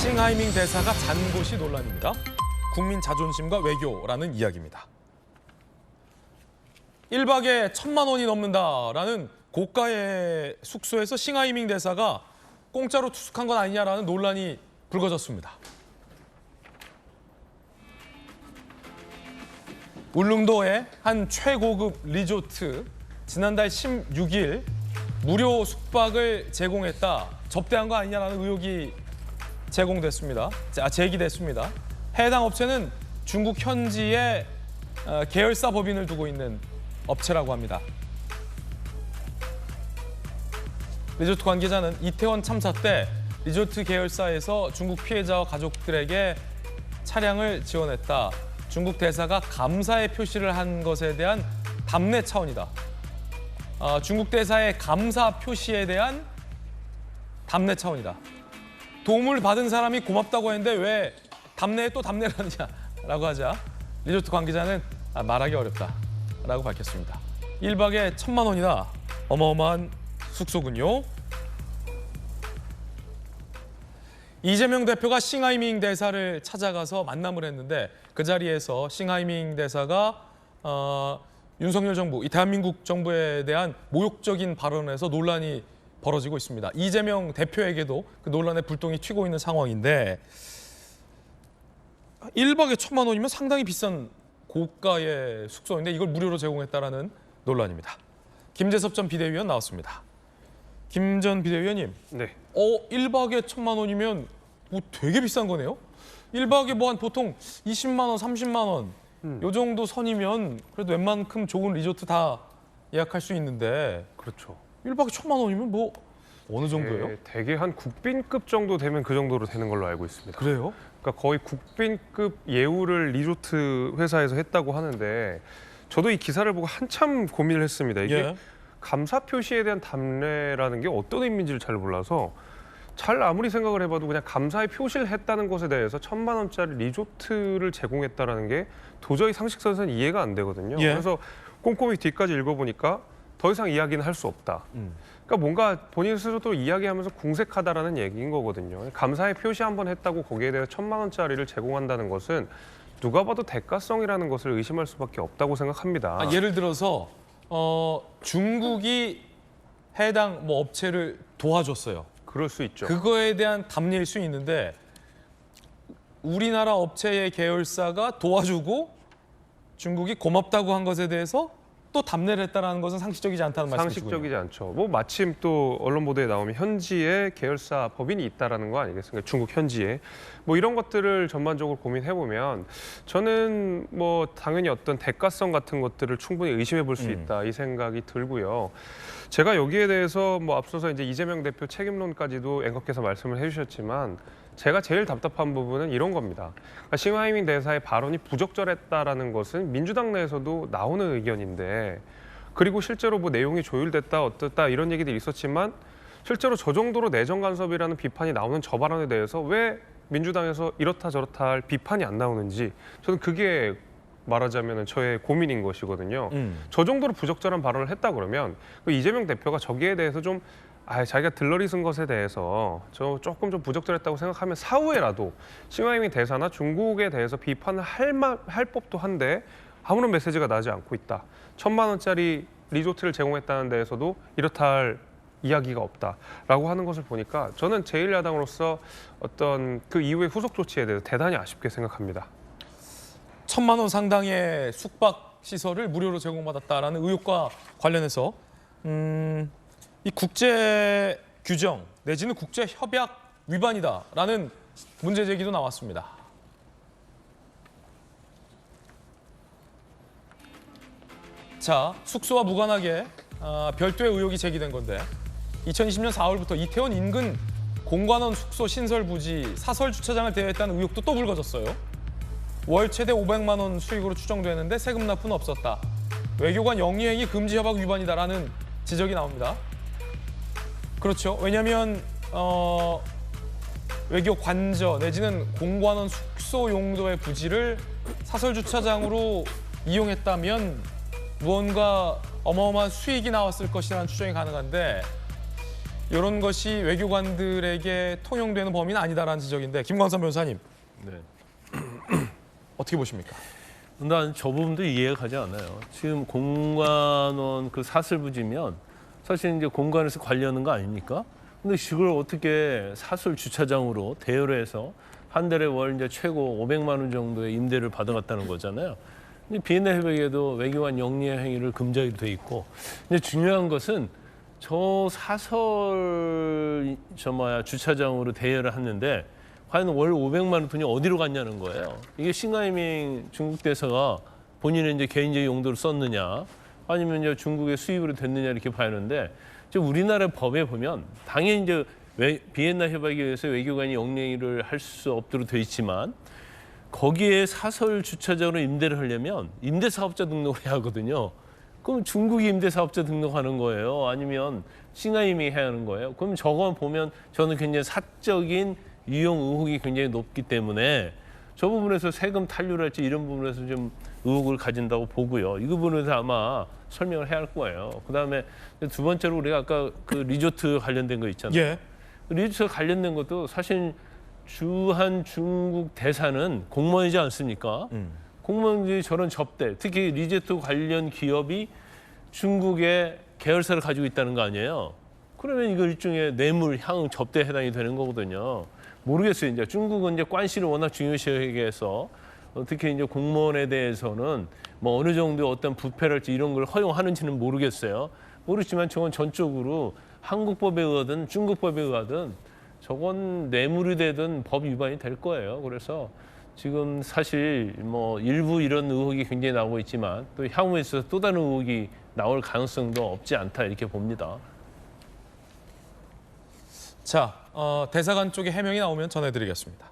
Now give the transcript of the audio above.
싱하이밍 대사가 잔고시 논란입니다. 국민 자존심과 외교라는 이야기입니다. 1박에 1,000만 원이 넘는다라는 고가의 숙소에서 싱하이밍 대사가 공짜로 투숙한 건 아니냐라는 논란이 불거졌습니다. 울릉도의 한 최고급 리조트, 지난달 16일 무료 숙박을 제공했다, 접대한 거 아니냐라는 의혹이 제기됐습니다. 해당 업체는 중국 현지에 계열사 법인을 두고 있는 업체라고 합니다. 리조트 관계자는 이태원 참사 때 리조트 계열사에서 중국 피해자와 가족들에게 차량을 지원했다. 중국 대사가 감사의 표시를 한 것에 대한 답례 차원이다. 중국 대사의 감사 표시에 대한 답례 차원이다. 도움을 받은 사람이 고맙다고 했는데 왜 답례에 또 답례를 하느냐라고 하자 리조트 관계자는 말하기 어렵다라고 밝혔습니다. 1박에 1,000만 원이나 어마어마한 숙소군요. 이재명 대표가 싱하이밍 대사를 찾아가서 만남을 했는데 그 자리에서 싱하이밍 대사가 윤석열 정부, 이 대한민국 정부에 대한 모욕적인 발언을 해서 논란이 벌어지고 있습니다. 이재명 대표에게도 그 논란의 불똥이 튀고 있는 상황인데 1박에 1,000만 원이면 상당히 비싼 고가의 숙소인데 이걸 무료로 제공했다라는 논란입니다. 김재섭 전 비대위원 나왔습니다. 김 전 비대위원님, 네. 1박에 1,000만 원이면 뭐 되게 비싼 거네요? 1박에 뭐 한 보통 20만 원, 30만 원 요 정도 선이면 그래도 웬만큼 좋은 리조트 다 예약할 수 있는데 그렇죠. 1박에 1,000만 원이면 뭐 어느 정도예요? 대개 한 국빈급 정도 되면 그 정도로 되는 걸로 알고 있습니다. 그래요? 그러니까 거의 국빈급 예우를 리조트 회사에서 했다고 하는데 저도 이 기사를 보고 한참 고민을 했습니다. 이게 예. 감사 표시에 대한 답례라는 게 어떤 의미인지를 잘 몰라서 잘 아무리 생각을 해봐도 그냥 감사의 표시를 했다는 것에 대해서 1,000만 원짜리 리조트를 제공했다라는 게 도저히 상식선에서는 이해가 안 되거든요. 예. 그래서 꼼꼼히 뒤까지 읽어보니까 더 이상 이야기는 할 수 없다. 그러니까 뭔가 본인 스스로도 이야기하면서 궁색하다라는 얘기인 거거든요. 감사의 표시 한번 했다고 거기에 대해서 1,000만 원짜리를 제공한다는 것은 누가 봐도 대가성이라는 것을 의심할 수밖에 없다고 생각합니다. 예를 들어서 중국이 해당 뭐 업체를 도와줬어요. 그럴 수 있죠. 그거에 대한 답례일 수 있는데 우리나라 업체의 계열사가 도와주고 중국이 고맙다고 한 것에 대해서 또 답례를 했다는 것은 상식적이지 않다는 말씀이시군요. 상식적이지 않죠. 뭐 마침 또 언론 보도에 나오면 현지에 계열사 법인이 있다라는 거 아니겠습니까? 중국 현지에. 뭐 이런 것들을 전반적으로 고민해 보면 저는 뭐 당연히 어떤 대가성 같은 것들을 충분히 의심해 볼 수 있다 이 생각이 들고요. 제가 여기에 대해서 뭐 앞서서 이제 이재명 대표 책임론까지도 앵커께서 말씀을 해주셨지만 제가 제일 답답한 부분은 이런 겁니다. 그러니까 싱하이밍 대사의 발언이 부적절했다라는 것은 민주당 내에서도 나오는 의견인데 그리고 실제로 뭐 내용이 조율됐다 어떻다 이런 얘기들이 있었지만 실제로 저 정도로 내정 간섭이라는 비판이 나오는 저 발언에 대해서 왜 민주당에서 이렇다 저렇다 할 비판이 안 나오는지 저는 그게 말하자면 저의 고민인 것이거든요. 저 정도로 부적절한 발언을 했다 그러면 그 이재명 대표가 저기에 대해서 좀 자기가 들러리 쓴 것에 대해서 저 조금 좀 부적절했다고 생각하면 사후에라도 싱하이밍 대사나 중국에 대해서 비판을 할 법도 한데 아무런 메시지가 나지 않고 있다. 1,000만 원짜리 리조트를 제공했다는 데에서도 이렇다 할 이야기가 없다라고 하는 것을 보니까 저는 제1야당으로서 어떤 그 이후의 후속 조치에 대해서 대단히 아쉽게 생각합니다. 1,000만 원 상당의 숙박 시설을 무료로 제공받았다라는 의혹과 관련해서 이 국제 규정 내지는 국제 협약 위반이다라는 문제 제기도 나왔습니다. 자, 숙소와 무관하게 별도의 의혹이 제기된 건데 2020년 4월부터 이태원 인근 공관원 숙소 신설 부지 사설 주차장을 대여했다는 의혹도 또 불거졌어요. 월 최대 500만 원 수익으로 추정되는데 세금 납부는 없었다. 외교관 영리행위 금지 협약 위반이다라는 지적이 나옵니다. 그렇죠. 왜냐하면 외교 관저 내지는 공관원 숙소 용도의 부지를 사설 주차장으로 이용했다면 무언가 어마어마한 수익이 나왔을 것이라는 추정이 가능한데 이런 것이 외교관들에게 통용되는 범위는 아니다라는 지적인데 김광선 변호사님 네. 어떻게 보십니까? 난 저 부분도 이해가 가지 않아요. 지금 공관원 그 사설부지면 사실 이제 공관에서 관리하는 거 아닙니까? 근데 이걸 어떻게 사설 주차장으로 대여를 해서 한 달에 월 이제 최고 500만 원 정도의 임대를 받아갔다는 거잖아요. 근데 비엔나 협약에도 외교관 영리의 행위를 금지하기로 돼 있고, 근데 중요한 것은 저 사설 주차장으로 대여를 했는데 과연 월 500만 원 돈이 어디로 갔냐는 거예요. 이게 싱가이밍 중국 대사가 본인의 이제 개인적 용도로 썼느냐, 아니면 이제 중국의 수입으로 됐느냐 이렇게 봐야 하는데, 지금 우리나라 법에 보면 당연히 이제 비엔나 협약에 의해서 외교관이 영리를 할 수 없도록 돼 있지만 거기에 사설 주차장으로 임대를 하려면 임대사업자 등록을 해야 하거든요. 그럼 중국이 임대사업자 등록하는 거예요? 아니면 싱가이밍이 해야 하는 거예요? 그럼 저거 보면 저는 굉장히 사적인 유용 의혹이 굉장히 높기 때문에 저 부분에서 세금 탄류랄지 이런 부분에서 좀 의혹을 가진다고 보고요. 이 부분에서 아마 설명을 해야 할 거예요. 그다음에 두 번째로 우리가 아까 그 리조트 관련된 거 있잖아요. 예. 리조트 관련된 것도 사실 주한 중국 대사는 공무원이지 않습니까? 공무원들이 저런 접대, 특히 리조트 관련 기업이 중국의 계열사를 가지고 있다는 거 아니에요? 그러면 이거 일종의 뇌물, 향응, 접대에 해당이 되는 거거든요. 모르겠어요. 이제 중국은 이제 관시를 워낙 중요시해서 특히 이제 공무원에 대해서는 뭐 어느 정도 어떤 부패랄지 이런 걸 허용하는지는 모르겠어요. 모르지만 저건 전적으로 한국법에 의하든 중국법에 의하든 저건 뇌물이 되든 법 위반이 될 거예요. 그래서 지금 사실 뭐 일부 이런 의혹이 굉장히 나오고 있지만 또 향후에 있어서 또 다른 의혹이 나올 가능성도 없지 않다 이렇게 봅니다. 자, 대사관 쪽에 해명이 나오면 전해드리겠습니다.